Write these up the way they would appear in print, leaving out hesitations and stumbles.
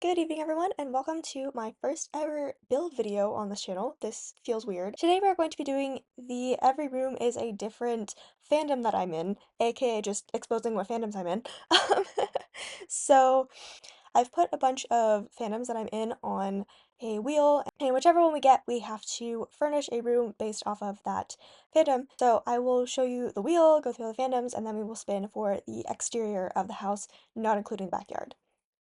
Good evening, everyone, and welcome to my first ever build video on this channel. This feels weird. Today we're going to be doing the Every Room is a Different fandom that I'm in, aka just exposing what fandoms I'm in. Um, so I've put a bunch of fandoms that I'm in on a wheel, and whichever one we get, we have to furnish a room based off of that fandom. So I will show you the wheel, go through all the fandoms, and then we will spin for the exterior of the house, not including the backyard.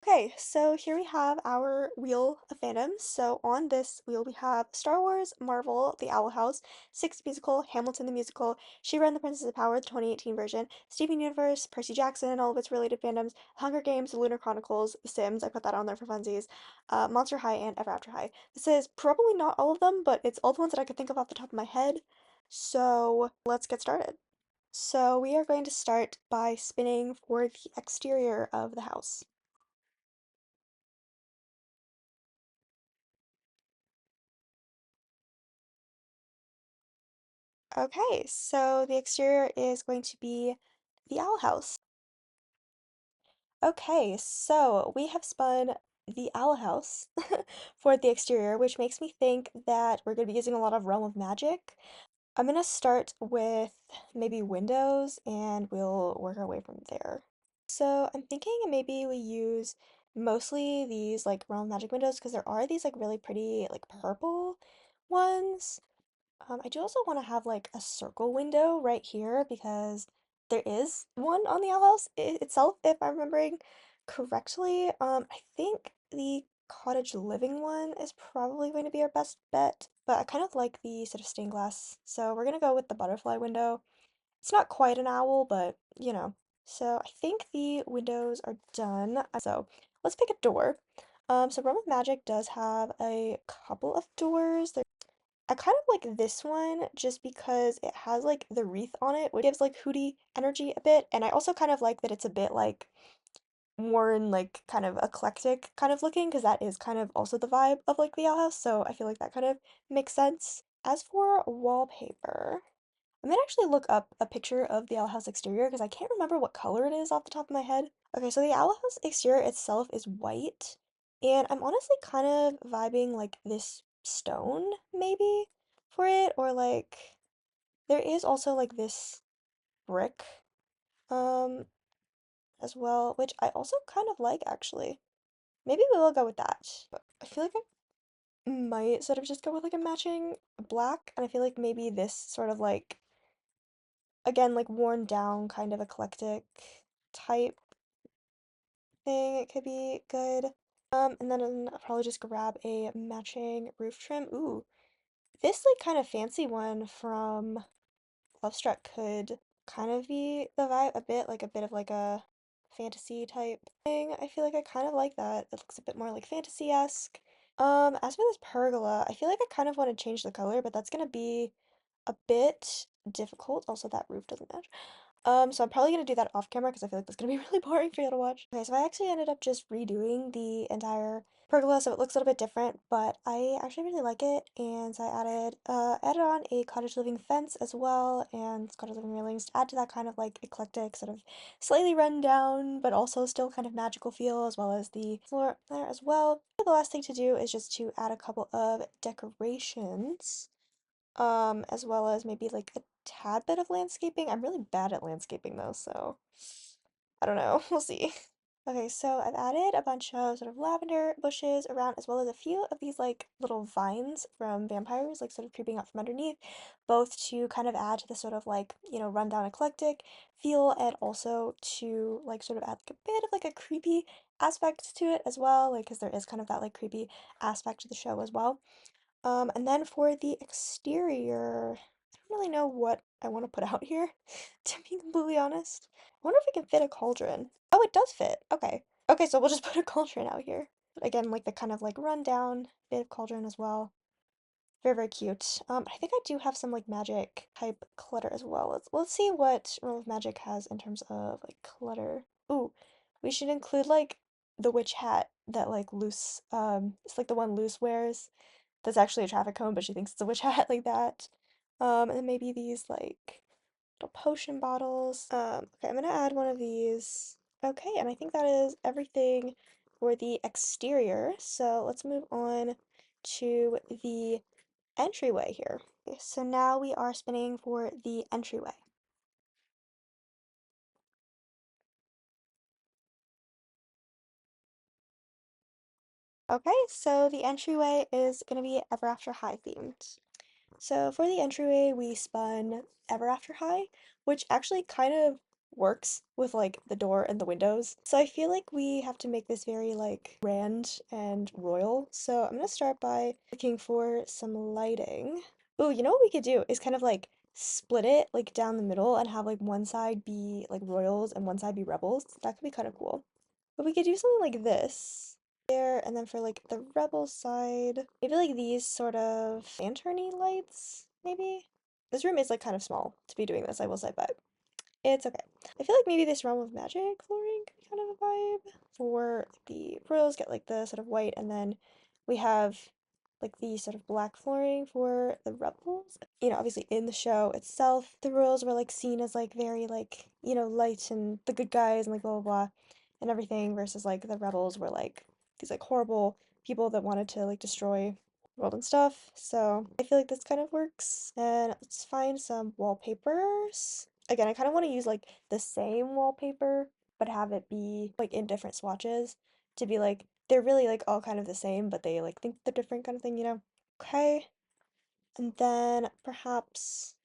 Okay, so here we have our wheel of fandoms. So on this wheel we have Star Wars, Marvel, The Owl House, Six Musical, Hamilton the Musical, She-Ra and the Princess of Power, the 2018 version, Steven Universe, Percy Jackson and all of its related fandoms, Hunger Games, The Lunar Chronicles, The Sims, I put that on there for funsies, Monster High, and Ever After High. This is probably not all of them, but it's all the ones that I could think of off the top of my head. So let's get started. So we are going to start by spinning for the exterior of the house. Okay, so the exterior is going to be the owl house. Okay, so we have spun the owl house for the exterior, which makes me think that we're going to be using a lot of Realm of Magic. I'm going to start with maybe windows and we'll work our way from there. So I'm thinking maybe we use mostly these like Realm of Magic windows because there are these like really pretty like purple ones. I do also want to have like a circle window right here because there is one on the owl house itself, if I'm remembering correctly. I think the cottage living one is probably going to be our best bet, but I kind of like the sort of stained glass, so we're gonna go with the butterfly window. It's not quite an owl, but you know. So I think the windows are done. So let's pick a door. So Realm of Magic does have a couple of doors. I kind of like this one just because it has like the wreath on it, which gives like Hootie energy a bit, and I also kind of like that it's a bit like more in like kind of eclectic kind of looking because that is kind of also the vibe of like the Owl House, so I feel like that kind of makes sense. As for wallpaper, I'm gonna actually look up a picture of the Owl House exterior because I can't remember what color it is off the top of my head. Okay, so the Owl House exterior itself is white, and I'm honestly kind of vibing like this stone, maybe, for it, or like there is also like this brick, um, as well, which I also kind of like actually. Maybe we will go with that. But I feel like I might sort of just go with like a matching black, and I feel like maybe this sort of like again, like worn down kind of eclectic type thing. It could be good. And then I'll probably just grab a matching roof trim. Ooh, this like kind of fancy one from Love Struck could kind of be the vibe a bit, like a bit of like a fantasy type thing. I feel like I kind of like that. It looks a bit more like fantasy-esque. As for this pergola, I feel like I kind of want to change the color, but that's gonna be a bit difficult. Also, that roof doesn't match. So I'm probably gonna do that off camera because I feel like that's gonna be really boring for you to watch. Okay, so I actually ended up just redoing the entire pergola, so it looks a little bit different, but I actually really like it, and so I added on a cottage living fence as well, and cottage living railings to add to that kind of like eclectic, sort of slightly run down, but also still kind of magical feel, as well as the floor there as well. The last thing to do is just to add a couple of decorations as well as maybe like a tad bit of landscaping. I'm really bad at landscaping though, so I don't know. We'll see. Okay, so I've added a bunch of sort of lavender bushes around, as well as a few of these like little vines from vampires, like sort of creeping up from underneath, both to kind of add to the sort of like, rundown eclectic feel, and also to like sort of add like a bit of like a creepy aspect to it as well, like because there is kind of that like creepy aspect to the show as well. And then for the exterior, I don't really know what I want to put out here, to be completely honest. I wonder if we can fit a cauldron. Oh, it does fit. Okay. Okay, so we'll just put a cauldron out here. Again, like the kind of like rundown bit of cauldron as well. Very, very cute. I think I do have some like magic type clutter as well. Let's see what Realm of Magic has in terms of like clutter. Ooh, we should include like the witch hat that like Luce it's like the one Luce wears that's actually a traffic cone, but she thinks it's a witch hat like that. And then maybe these like little potion bottles. Okay, I'm gonna add one of these. Okay, and I think that is everything for the exterior. So let's move on to the entryway here. Okay, so now we are spinning for the entryway. Okay, so the entryway is going to be Ever After High themed. So for the entryway, we spun Ever After High, which actually kind of works with like the door and the windows. So I feel like we have to make this very like grand and royal. So I'm gonna start by looking for some lighting. Ooh, you know what we could do is kind of like split it like down the middle and have like one side be like royals and one side be rebels. That could be kind of cool. But we could do something like this there, and then for like the rebel side, maybe like these sort of lanterny lights, maybe? This room is like kind of small to be doing this, I will say, but it's okay. I feel like maybe this Realm of Magic flooring could be kind of a vibe. For the royals, get like the sort of white, and then we have like the sort of black flooring for the rebels. You know, obviously in the show itself, the royals were like seen as like very like, you know, light and the good guys and like blah blah blah and everything versus like the rebels were like these like horrible people that wanted to like destroy the world and stuff. So I feel like this kind of works. And let's find some wallpapers. Again, I kind of want to use like the same wallpaper, but have it be like in different swatches to be like they're really like all kind of the same, but they like think they're different kind of thing, you know? Okay. And then perhaps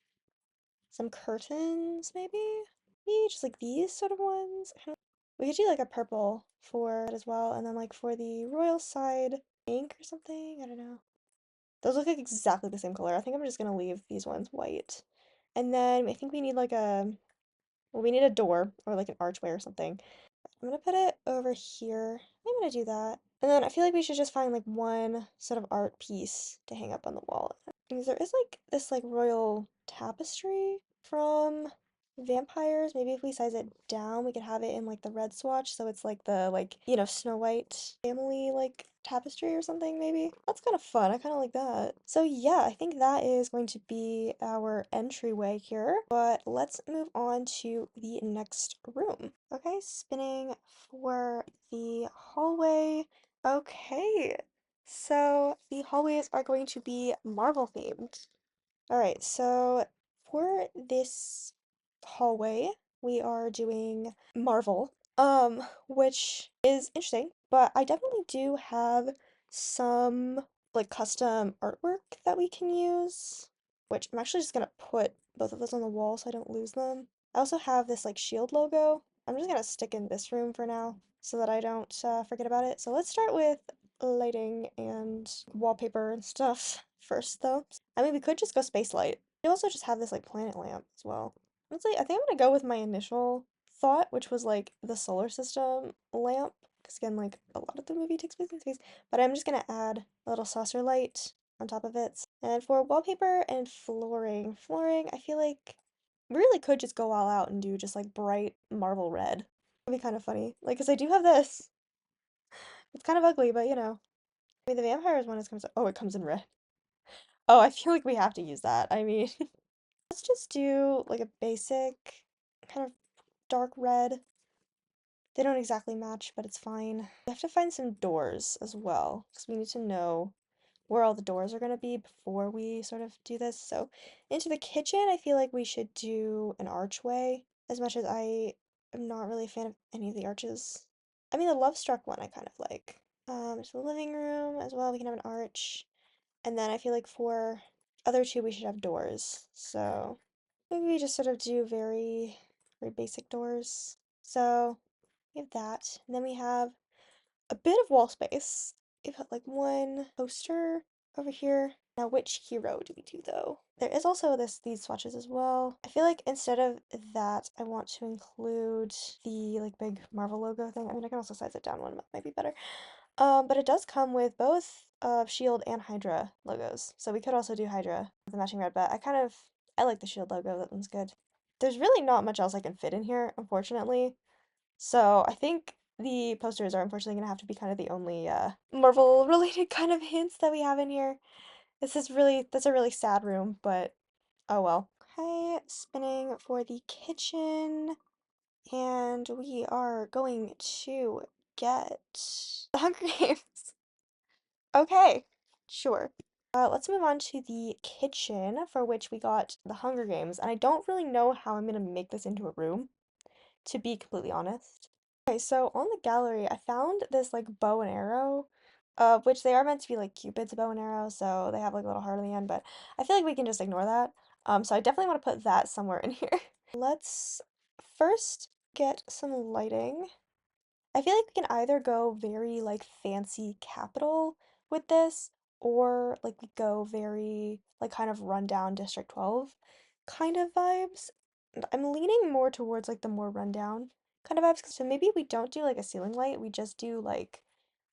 some curtains, maybe? Maybe just like these sort of ones. We could do like a purple for that as well, and then like for the royal side, pink or something. I don't know. Those look like exactly the same color. I think I'm just gonna leave these ones white. And then I think we need like a, well, we need a door or like an archway or something. I'm gonna put it over here. I'm gonna do that. And then I feel like we should just find like one sort of art piece to hang up on the wall. Because there is like this like royal tapestry from vampires. Maybe if we size it down, we could have it in like the red swatch, so it's like the like, you know, Snow White family like tapestry or something maybe. That's kind of fun. I kind of like that. So yeah, I think that is going to be our entryway here. But let's move on to the next room. Okay, spinning for the hallway. Okay, so the hallways are going to be Marvel themed. All right, so for this hallway, we are doing Marvel, which is interesting, but I definitely do have some like custom artwork that we can use, which I'm actually just gonna put both of those on the wall so I don't lose them. I also have this like shield logo. I'm just gonna stick in this room for now so that I don't forget about it. So let's start with lighting and wallpaper and stuff first though. I mean, we could just go space light. We also just have this like planet lamp as well. Honestly, I think I'm gonna go with my initial thought, which was like the solar system lamp. Because again, like a lot of the movie takes place in space. But I'm just gonna add a little saucer light on top of it. And for wallpaper and flooring, I feel like we really could just go all out and do just like bright marble red. That'd be kind of funny. Like, because I do have this. It's kind of ugly, but you know. I mean, the vampires one is comes. Oh, it comes in red. Oh, I feel like we have to use that. I mean, let's just do like a basic kind of dark red. They don't exactly match, but it's fine. We have to find some doors as well, because we need to know where all the doors are going to be before we sort of do this. So into the kitchen, I feel like we should do an archway, as much as I am not really a fan of any of the arches. I mean, the Love Struck one I kind of like. To the living room as well, we can have an arch. And then I feel like for other two, we should have doors. So maybe we just sort of do very, very basic doors. So we have that. And then we have a bit of wall space. We've got like one poster over here. Now, which hero do we do though? There is also these swatches as well. I feel like instead of that, I want to include the like big Marvel logo thing. I mean, I can also size it down one, that might be better. But it does come with both Shield and Hydra logos. So we could also do Hydra with the matching red, but I like the Shield logo. That one's good. There's really not much else I can fit in here, unfortunately. So I think the posters are unfortunately gonna have to be kind of the only Marvel related kind of hints that we have in here. That's a really sad room, but oh well. Okay, spinning for the kitchen. And we are going to get? The Hunger Games. Okay, sure. Let's move on to the kitchen, for which we got the Hunger Games, and I don't really know how I'm gonna make this into a room, to be completely honest. Okay, so on the gallery, I found this like bow and arrow, which they are meant to be like Cupid's bow and arrow, so they have like a little heart on the end, but I feel like we can just ignore that. So I definitely want to put that somewhere in here. Let's first get some lighting. I feel like we can either go very like fancy capital with this, or like we go very like kind of rundown District 12 kind of vibes. And I'm leaning more towards like the more rundown kind of vibes. So maybe we don't do like a ceiling light, we just do like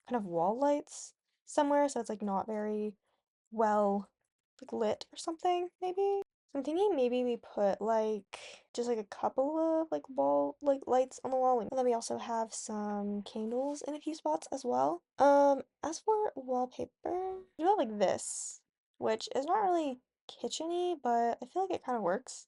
kind of wall lights somewhere so it's like not very well like lit or something, maybe. So I'm thinking maybe we put like just like a couple of like wall like lights on the wall, and then we also have some candles in a few spots as well. As for wallpaper, we have like this, which is not really kitcheny, but I feel like it kind of works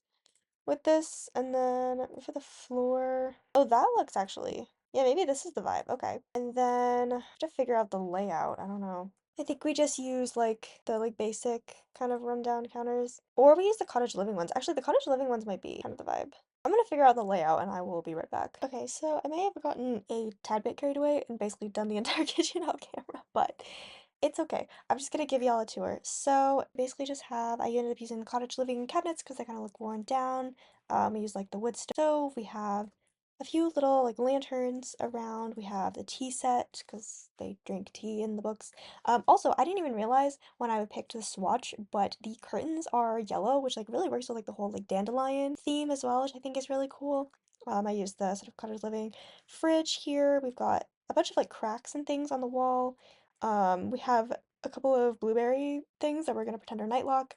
with this. And then for the floor, oh, that looks actually, yeah, maybe this is the vibe. Okay. And then I have to figure out the layout. I don't know. I think we just use like the like basic kind of rundown counters, or we use the cottage living ones. Actually, the cottage living ones might be kind of the vibe. I'm gonna figure out the layout and I will be right back. Okay, so I may have gotten a tad bit carried away and basically done the entire kitchen off camera, but it's okay. I'm just gonna give y'all a tour. So basically just have, I ended up using cottage living cabinets because they kind of look worn down. We use like the wood stove. We have a few little like lanterns around. We have the tea set because they drink tea in the books. Also, I didn't even realize when I picked the swatch, but the curtains are yellow, which like really works with like the whole like dandelion theme as well, which I think is really cool. I used the sort of cottage living fridge here. We've got a bunch of like cracks and things on the wall. We have a couple of blueberry things that we're gonna pretend are nightlock.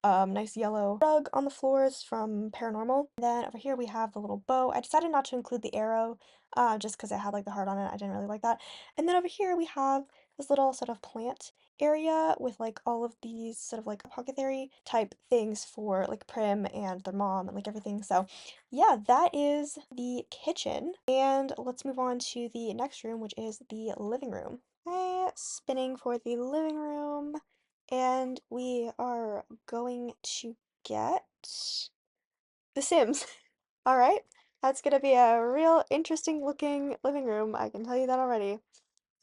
Nice yellow rug on the floors from Paranormal. Then over here we have the little bow. I decided not to include the arrow, just because it had like the heart on it. I didn't really like that. And then over here we have this little sort of plant area with like all of these sort of like apothecary type things for like Prim and their mom and like everything. So yeah, that is the kitchen. And let's move on to the next room, which is the living room. Okay, spinning for the living room. And we are going to get The Sims. All right, that's gonna be a real interesting looking living room, I can tell you that already.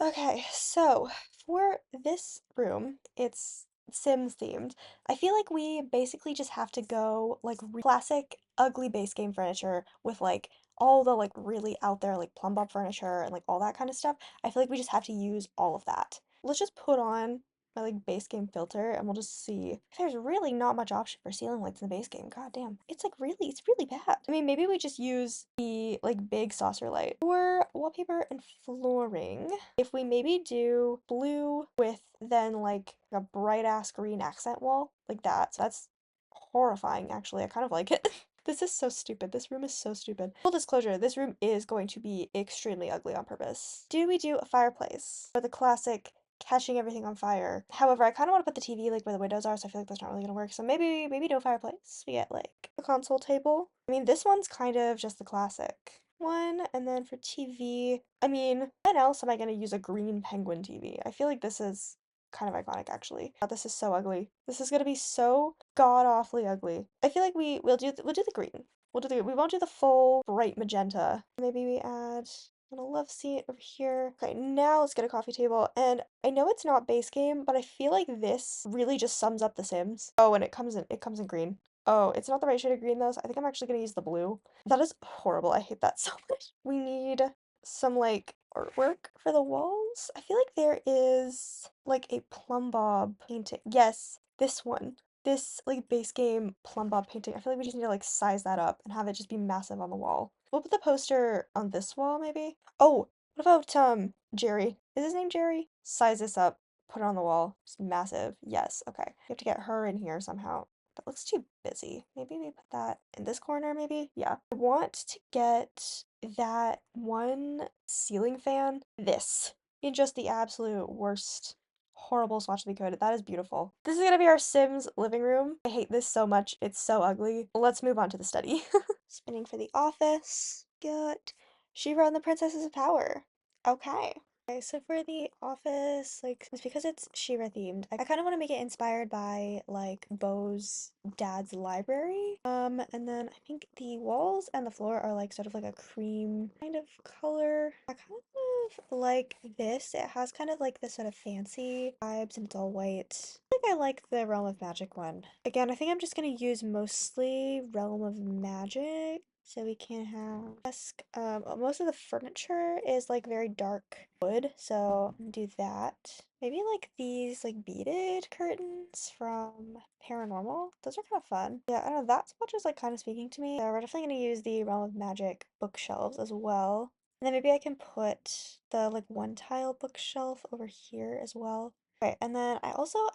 Okay, so for this room, it's Sims themed. I feel like we basically just have to go like classic ugly base game furniture with like all the like really out there like plumb bob furniture and like all that kind of stuff. I feel like we just have to use all of that. Let's just put on my like base game filter and we'll just see. There's really not much option for ceiling lights in the base game. God damn. It's really bad. I mean, maybe we just use the like big saucer light. For wallpaper and flooring, if we maybe do blue with then like a bright ass green accent wall like that. So that's horrifying actually. I kind of like it. This is so stupid. This room is so stupid. Full disclosure, this room is going to be extremely ugly on purpose. Do we do a fireplace? For the classic catching everything on fire. However, I kind of want to put the TV like where the windows are, so I feel like that's not really gonna work. So maybe do a fireplace. We get like a console table. I mean, this one's kind of just the classic one. And then for TV, I mean, when else am I gonna use a green penguin TV? I feel like this is kind of iconic actually. God, this is so ugly. This is gonna be so god awfully ugly. I feel like we'll do the green. We won't do the full bright magenta. Maybe we add a love seat over here. Okay, now let's get a coffee table. And I know it's not base game, but I feel like this really just sums up The Sims. Oh, and it comes in green. Oh, it's not the right shade of green though, so I think I'm actually gonna use the blue. That is horrible. I hate that so much. We need some like artwork for the walls. I feel like there is like a plumb bob painting. Yes, this one. This like base game plumb bob painting. I feel like we just need to like size that up and have it just be massive on the wall. We'll put the poster on this wall maybe. Oh, what about Jerry? Is his name Jerry? Size this up, put it on the wall. It's massive. Yes, okay. We have to get her in here somehow. That looks too busy. Maybe we put that in this corner, maybe? Yeah. I want to get that one ceiling fan, this, in just the absolute worst, horrible swatch we could. That is beautiful. This is gonna be our Sims living room. I hate this so much. It's so ugly. Let's move on to the study. Spinning for the office. Got Shiva and the Princesses of Power. Okay. Okay, so for the office, like, it's because it's She-Ra themed, I kind of want to make it inspired by, like, Bo's dad's library. And then I think the walls and the floor are, like, sort of like a cream kind of color. I kind of like this. It has kind of, like, this sort of fancy vibes, and it's all white. I think I like the Realm of Magic one. Again, I think I'm just gonna use mostly Realm of Magic. So we can have desk. Most of the furniture is like very dark wood, so do that. Maybe like these like beaded curtains from Paranormal. Those are kind of fun. Yeah, I don't know. That spot is like kind of speaking to me. So we're definitely gonna use the Realm of Magic bookshelves as well. And then maybe I can put the like one tile bookshelf over here as well. Right, and then I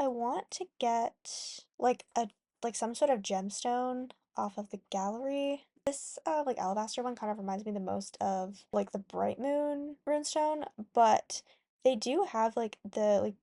want to get like a like some sort of gemstone off of the gallery. This like alabaster one kind of reminds me the most of like the Bright Moon runestone, but they do have like the like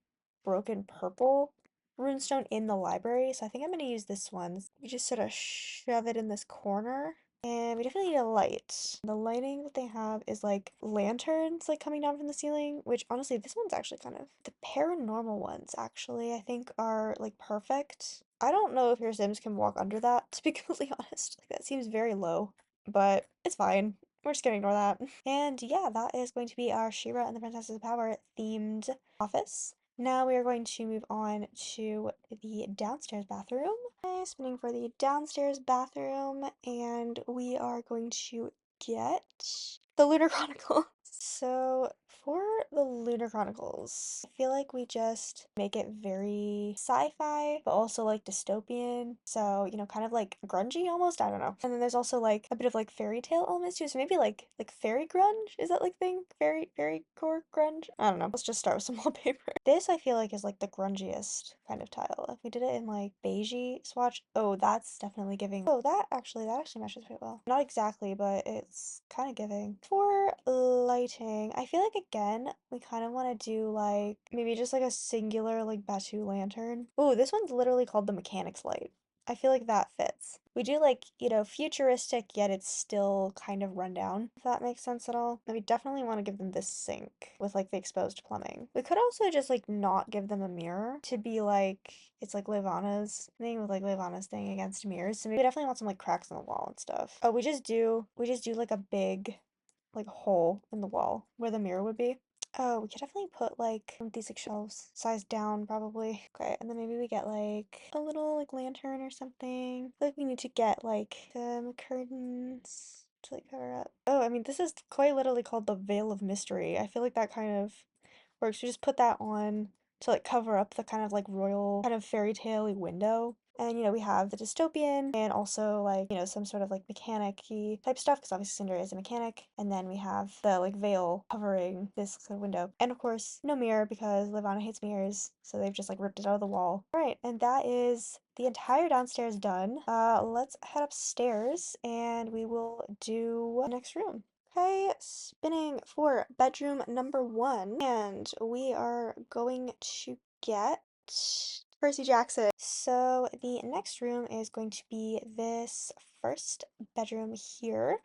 broken purple runestone in the library, so I think I'm gonna use this one. You just sort of shove it in this corner. And we definitely need a light. The lighting that they have is like lanterns like coming down from the ceiling, which honestly, this one's actually kind of the paranormal ones actually, I think are like perfect. I don't know if your Sims can walk under that, to be completely honest. Like that seems very low, but it's fine. We're just gonna ignore that. And yeah, that is going to be our She-Ra and the Princesses of Power themed office. Now we are going to move on to the downstairs bathroom. Okay, spinning for the downstairs bathroom, and we are going to get the Lunar Chronicles. So for the Lunar Chronicles, I feel like we just make it very sci-fi, but also like dystopian. So, you know, kind of like grungy almost. I don't know. And then there's also like a bit of like fairy tale elements too. So maybe like fairy grunge? Is that like thing? Fairy core grunge? I don't know. Let's just start with some wallpaper. This I feel like is like the grungiest kind of tile. If we did it in like beigey swatch, oh, that's definitely giving. Oh, that actually matches quite well. Not exactly, but it's kind of giving. For lighting, I feel like again, we kind of want to do like maybe just like a singular like Batu lantern. Oh, this one's literally called the mechanic's light. I feel like that fits. We do like, you know, futuristic, yet it's still kind of run down, if that makes sense at all. And we definitely want to give them this sink with like the exposed plumbing. We could also just like not give them a mirror to be like, it's like Levana's thing with like Levana's thing against mirrors. So maybe we definitely want some like cracks in the wall and stuff. Oh, we just do like a big like hole in the wall where the mirror would be. Oh, we could definitely put like these like shelves sized down probably. Okay, and then maybe we get like a little like lantern or something. I feel like we need to get like some curtains to like cover up. Oh, I mean this is quite literally called the Veil of Mystery. I feel like that kind of works. We just put that on to like cover up the kind of like royal kind of fairy tale window. And you know, we have the dystopian and also like, you know, some sort of like mechanic-y type stuff, because obviously Cinder is a mechanic. And then we have the like veil covering this sort of window. And of course, no mirror because Levana hates mirrors, so they've just like ripped it out of the wall. Alright, and that is the entire downstairs done. Let's head upstairs and we will do the next room. Okay, spinning for bedroom number one, and we are going to get Percy Jackson. So the next room is going to be this first bedroom here.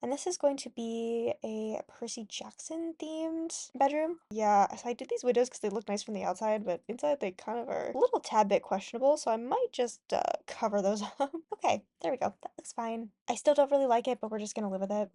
And this is going to be a Percy Jackson themed bedroom. Yeah, so I did these windows because they look nice from the outside, but inside they kind of are a little tad bit questionable, so I might just cover those up. Okay, there we go. That looks fine. I still don't really like it, but we're just gonna live with it.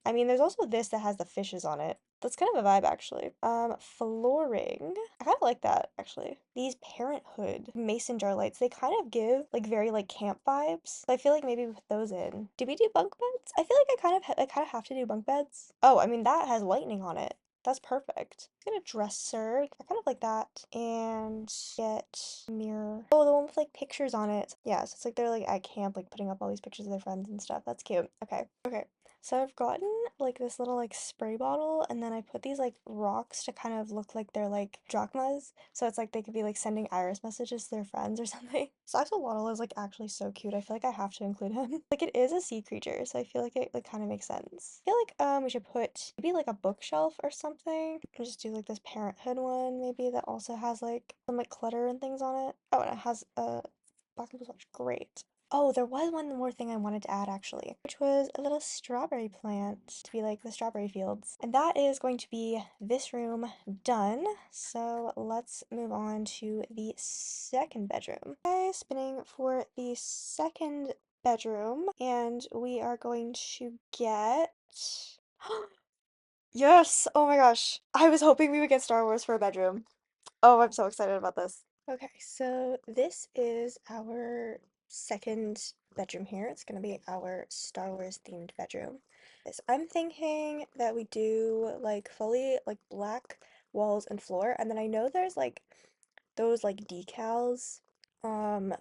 I mean, there's also this that has the fishes on it. That's kind of a vibe, actually. Flooring. I kind of like that, actually. These Parenthood mason jar lights, they kind of give, like, very, like, camp vibes. So I feel like maybe we put those in. Do we do bunk beds? I feel like I kind of have to do bunk beds. Oh, I mean, that has lightning on it. That's perfect. Get a dresser. I kind of like that. And get a mirror. Oh, the one with like pictures on it. Yeah, so it's like they're like at camp, like putting up all these pictures of their friends and stuff. That's cute. Okay. Okay. So I've gotten like this little like spray bottle, and then I put these like rocks to kind of look like they're like drachmas. So it's like they could be like sending iris messages to their friends or something. So Axolotl is like actually so cute. I feel like I have to include him. Like it is a sea creature, so I feel like it like kind of makes sense. I feel like we should put maybe like a bookshelf or something. Or just do like this Parenthood one maybe that also has like some like clutter and things on it. Oh, and it has a Black and Blue Swatch. Great. Oh, there was one more thing I wanted to add actually, which was a little strawberry plant to be like the strawberry fields. And that is going to be this room done. So let's move on to the second bedroom. Okay, spinning for the second bedroom, and we are going to get Yes! Oh my gosh. I was hoping we would get Star Wars for a bedroom. Oh, I'm so excited about this. Okay, so this is our second bedroom here. It's gonna be our Star Wars themed bedroom. Yes, I'm thinking that we do like fully like black walls and floor, and then I know there's like those like decals from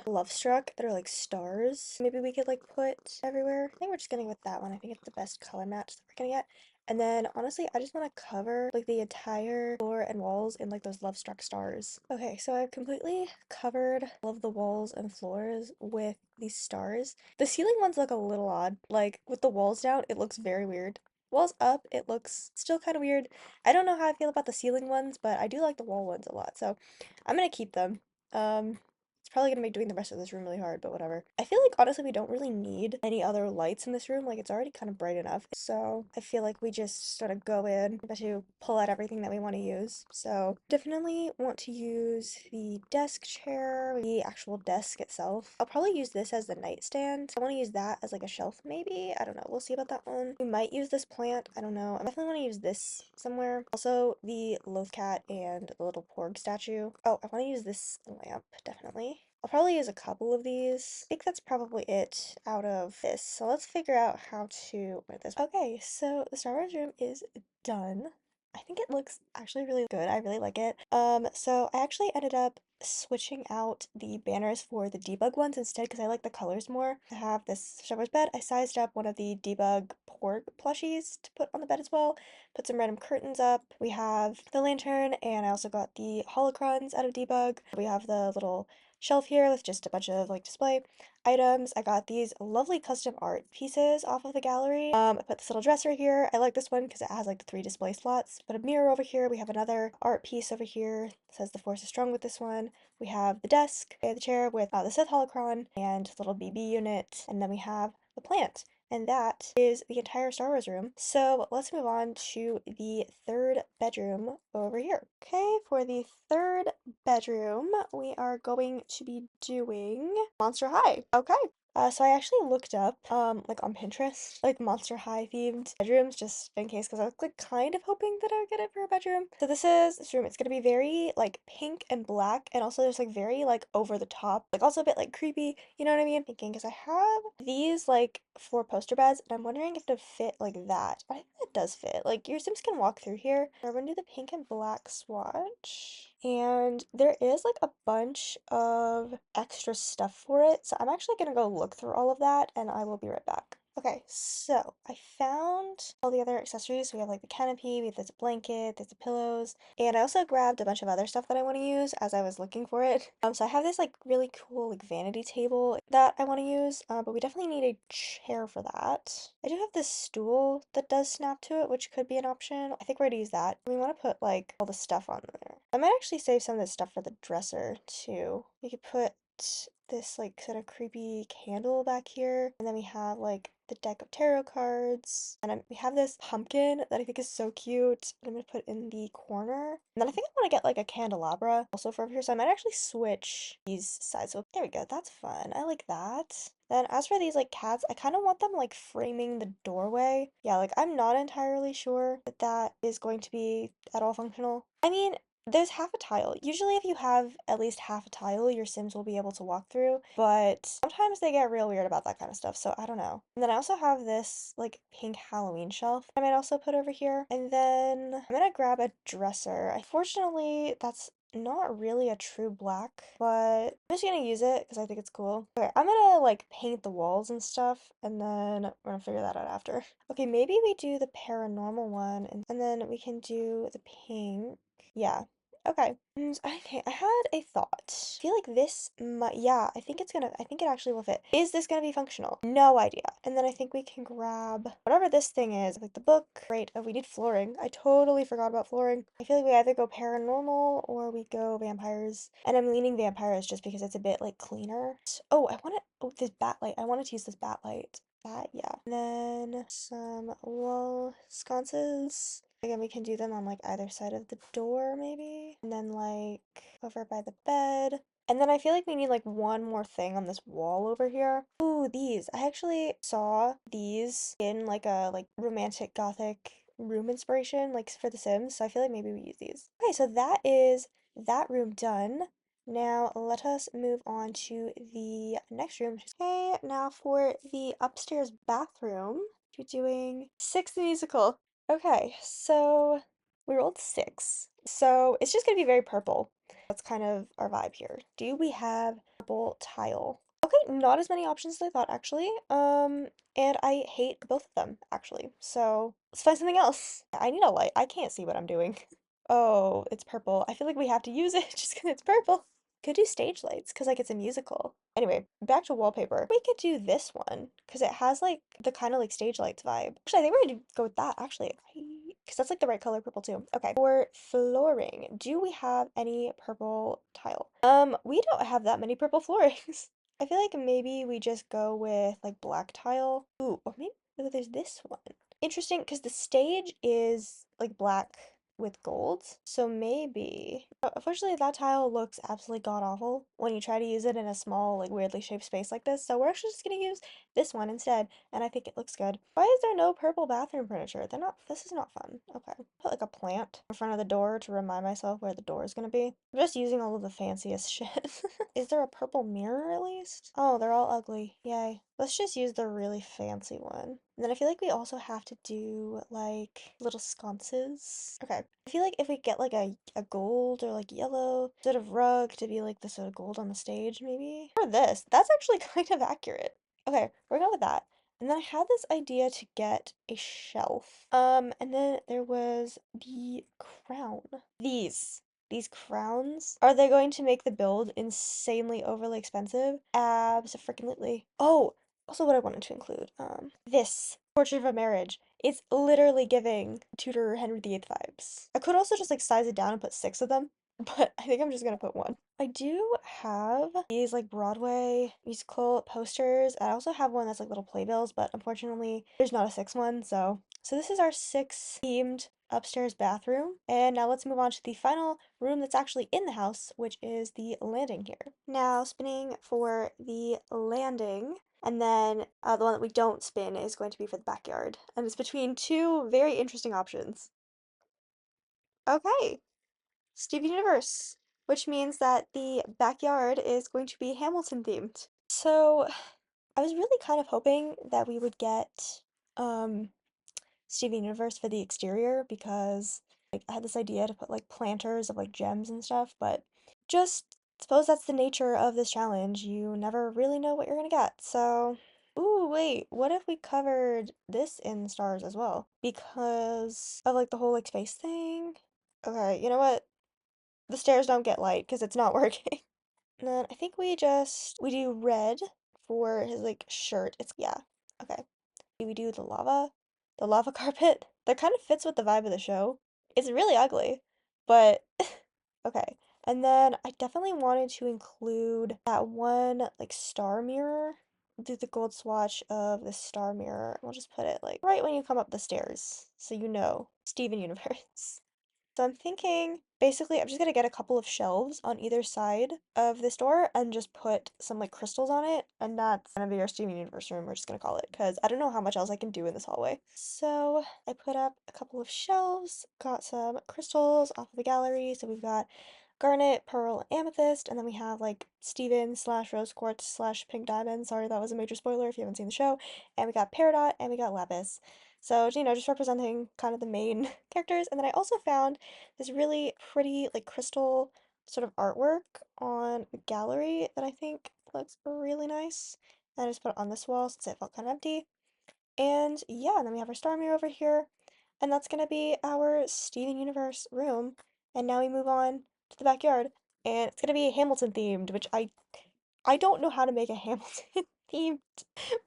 Love Struck that are like stars. Maybe we could like put everywhere. I think we're just gonna go with that one. I think it's the best color match that we're gonna get. And then honestly, I just want to cover like the entire floor and walls in like those Love Struck stars. Okay, so I've completely covered all of the walls and floors with these stars. The ceiling ones look a little odd. Like with the walls down, it looks very weird. Walls up, it looks still kind of weird. I don't know how I feel about the ceiling ones, but I do like the wall ones a lot, so I'm gonna keep them. It's probably gonna make doing the rest of this room really hard, but whatever. I feel like honestly we don't really need any other lights in this room. Like it's already kind of bright enough. So I feel like we just sort of go in to pull out everything that we want to use. So definitely want to use the desk chair, the actual desk itself. I'll probably use this as the nightstand. I want to use that as like a shelf maybe. I don't know. We'll see about that one. We might use this plant. I don't know. I definitely want to use this somewhere. Also the loaf cat and the little porg statue. Oh, I want to use this lamp definitely. I'll probably use a couple of these. I think that's probably it out of this. So let's figure out how to wear this. Okay, so the Star Wars room is done. I think it looks actually really good. I really like it. So I actually ended up switching out the banners for the debug ones instead because I like the colors more. I have this Star Wars bed. I sized up one of the debug porg plushies to put on the bed as well. Put some random curtains up. We have the lantern, and I also got the holocrons out of debug. We have the little shelf here with just a bunch of like display items. I got these lovely custom art pieces off of the gallery. I put this little dresser here. I like this one because it has like the 3 display slots. Put a mirror over here. We have another art piece over here. It says the force is strong with this one. We have the desk, the chair with the Sith holocron and little BB unit, and then we have the plant. And that is the entire Star Wars room. So let's move on to the third bedroom over here. Okay, for the third bedroom, we are going to be doing Monster High. Okay. So I actually looked up, like on Pinterest, like Monster High themed bedrooms, just in case, because I was like kind of hoping that I would get it for a bedroom. So this is this room. It's gonna be very like pink and black, and also there's like very like over the top, like also a bit like creepy. You know what I mean? Thinking because I have these like 4 poster beds, and I'm wondering if it fit like that. I think it does fit. Like your Sims can walk through here. We're gonna do the pink and black swatch. And there is like a bunch of extra stuff for it. So I'm actually gonna go look through all of that and I will be right back. Okay, so I found all the other accessories. We have like the canopy, we have this blanket, there's the pillows, and I also grabbed a bunch of other stuff that I want to use as I was looking for it. So I have this like really cool like vanity table that I want to use, but we definitely need a chair for that. I do have this stool that does snap to it, which could be an option. I think we're gonna use that. We want to put like all the stuff on there. I might actually save some of this stuff for the dresser too. We could put this like sort of creepy candle back here, and then we have like the deck of tarot cards, and we have this pumpkin that I think is so cute. I'm gonna put in the corner, and then I think I want to get like a candelabra also for over here, so I might actually switch these sides. So there we go. That's fun. I like that. Then as for these like cats, I kind of want them like framing the doorway. Yeah, like I'm not entirely sure that that is going to be at all functional. I mean, there's half a tile. Usually if you have at least half a tile, your Sims will be able to walk through, but sometimes they get real weird about that kind of stuff, so I don't know. And then I also have this like pink Halloween shelf I might also put over here. And then I'm gonna grab a dresser. Unfortunately, that's not really a true black, but I'm just gonna use it because I think it's cool. Okay, I'm gonna like paint the walls and stuff, and then we're gonna figure that out after. Okay, maybe we do the paranormal one, and then we can do the pink. Yeah, Okay. Okay, I had a thought. I feel like this might, yeah, I think it actually will fit. Is this gonna be functional? No idea. And then I think we can grab whatever this thing is, like the book. Great. Oh, we need flooring. I totally forgot about flooring. I feel like we either go paranormal or we go vampires. And I'm leaning vampires just because it's a bit like cleaner. Oh, this backlight. I wanted to use this backlight. That, yeah. And then some wall sconces. Again, we can do them on like either side of the door, maybe. And then like over by the bed. And then I feel like we need like one more thing on this wall over here. Ooh, these. I actually saw these in like a like romantic gothic room inspiration, like for The Sims. So I feel like maybe we use these. Okay, so that is that room done. Now let us move on to the next room. Okay, now for the upstairs bathroom, we're doing Six the Musical. Okay, so we rolled six. So it's just gonna be very purple. That's kind of our vibe here. Do we have purple tile? Okay, not as many options as I thought actually. And I hate both of them actually. So let's find something else. I need a light. I can't see what I'm doing. Oh, it's purple. I feel like we have to use it just because it's purple. Could do stage lights because like it's a musical. Anyway, back to wallpaper. We could do this one because it has like the kind of like stage lights vibe. Actually, I think we're gonna go with that actually. Because that's like the right color purple too. Okay. For flooring, do we have any purple tile? We don't have that many purple floorings. I feel like maybe we just go with like black tile. Ooh, or maybe oh, there's this one. Interesting because the stage is like black with gold. So maybe. Unfortunately, that tile looks absolutely god awful when you try to use it in a small, like weirdly shaped space like this. So we're actually just gonna use this one instead, and I think it looks good. Why is there no purple bathroom furniture? This is not fun. Okay. Put like a plant in front of the door to remind myself where the door is gonna be. I'm just using all of the fanciest shit. Is there a purple mirror at least? Oh, they're all ugly. Yay. Let's just use the really fancy one. And then I feel like we also have to do like little sconces. Okay. I feel like if we get like a gold or like yellow sort of rug to be like the sort of gold on the stage, maybe. Or this. That's actually kind of accurate. Okay, we're going with that. And then I had this idea to get a shelf. And then there was the crown. These crowns. Are they going to make the build insanely overly expensive? Abso-freaking-lutely. Oh, also what I wanted to include. This Portrait of a Marriage. It's literally giving Tudor Henry VIII vibes. I could also just like size it down and put six of them, but I think I'm just gonna put one. I do have these like Broadway musical posters. I also have one that's like little playbills, but unfortunately there's not a six one, so this is our six themed upstairs bathroom. And now let's move on to the final room that's actually in the house, which is the landing here. Now spinning for the landing. And then the one that we don't spin is going to be for the backyard. And it's between two very interesting options. Okay, Steven Universe, which means that the backyard is going to be Hamilton themed. So I was really kind of hoping that we would get um Steven Universe for the exterior because like I had this idea to put like planters of like gems and stuff, but just suppose that's the nature of this challenge. You never really know what you're gonna get. So, ooh, wait, what if we covered this in stars as well? Because of like the whole like space thing? Okay, you know what? The stairs don't get light because it's not working. And then I think we do red for his like shirt. It's yeah. Okay. We do the lava carpet. That kind of fits with the vibe of the show. It's really ugly, but okay. And then I definitely wanted to include that one like star mirror. Do the gold swatch of the star mirror. We'll just put it like right when you come up the stairs, so you know Steven Universe. So I'm thinking basically I'm just gonna get a couple of shelves on either side of this door and just put some like crystals on it, and that's gonna be our Steven Universe room, we're just gonna call it, because I don't know how much else I can do in this hallway. So I put up a couple of shelves, got some crystals off of the gallery, so we've got garnet, pearl, amethyst, and then we have like Steven slash rose quartz slash pink diamond. Sorry, that was a major spoiler if you haven't seen the show. And we got peridot and we got lapis. So, you know, just representing kind of the main characters. And then I also found this really pretty, like, crystal sort of artwork on a gallery that I think looks really nice. And I just put it on this wall since it felt kind of empty. And yeah, and then we have our star mirror over here. And that's gonna be our Steven Universe room. And now we move on to the backyard, and it's gonna be Hamilton themed, which I don't know how to make a Hamilton themed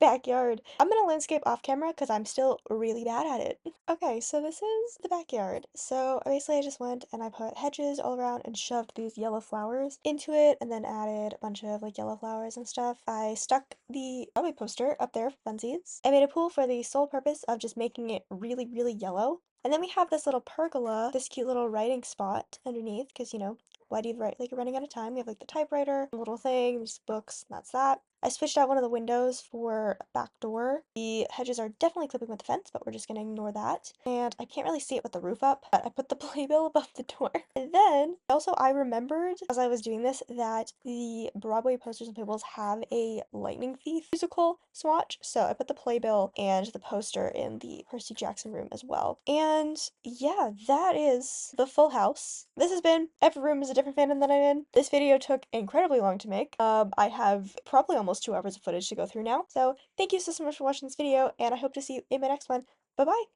backyard. I'm gonna landscape off camera because I'm still really bad at it. Okay, so this is the backyard. So basically I just went and I put hedges all around and shoved these yellow flowers into it and then added a bunch of like yellow flowers and stuff. I stuck the Broadway poster up there for funsies. I made a pool for the sole purpose of just making it really, really yellow. And then we have this little pergola, this cute little writing spot underneath, because why do you write like you're running out of time? We have like the typewriter, a little thing, just books, and that's that. I switched out one of the windows for a back door. The hedges are definitely clipping with the fence, but we're just gonna ignore that. And I can't really see it with the roof up, but I put the playbill above the door. And then also I remembered as I was doing this that the Broadway posters and playbills have a Lightning Thief musical swatch. So I put the playbill and the poster in the Percy Jackson room as well. And yeah, that is the full house. This has been Every Room is a Different Fandom That I'm In. This video took incredibly long to make. I have probably almost 2 hours of footage to go through now. So thank you so much for watching this video, and I hope to see you in my next one. Bye bye!